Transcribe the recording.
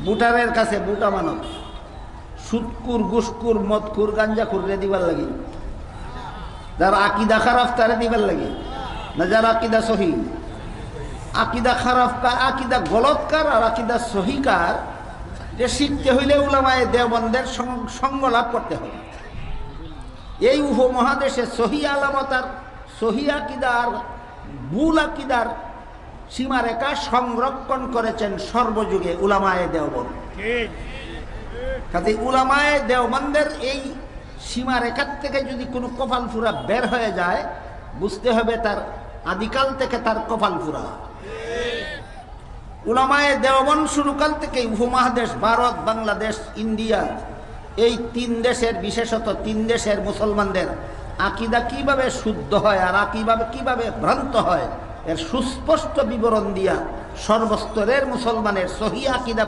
বুটারের কাছে বুটা মানব, সুদকুর গুসকুর মদকুর গাঞ্জাকুর রে দিবার লাগে, যার আকিদা খারাপ তারে দিবার লাগে না, যার আকিদা সহি। আকিদা খারাপ কার, আকিদা গলতকার আর আকিদা সহিকার যে শিখতে হইলে উলামায়ে দেওবন্দের সঙ্গ লাভ করতে হবে। এই উপমহাদেশে সহি আলামত আর সহি আকিদা আর ভুল আকিদার সীমারেখা সংরক্ষণ করেছেন সর্বযুগে উলামায়ে দেওবন্দ। কাজে উলামায়ে দেওবন্দের এই সীমারেখার থেকে যদি কোনো কপাল ফুরা বের হয়ে যায়, বুঝতে হবে তার আদিকাল থেকে তার কপাল ফুরা। উলামায়ে দেওবন্দ শুরুকাল থেকে উপমহাদেশ ভারত, বাংলাদেশ, ইন্ডিয়া, এই তিন দেশের, বিশেষত তিন দেশের মুসলমানদের আকিদা কিভাবে শুদ্ধ হয় আর কিভাবে ভ্রান্ত হয় এর সুস্পষ্ট বিবরণ দিয়া সর্বস্তরের মুসলমানের সহি আকিদা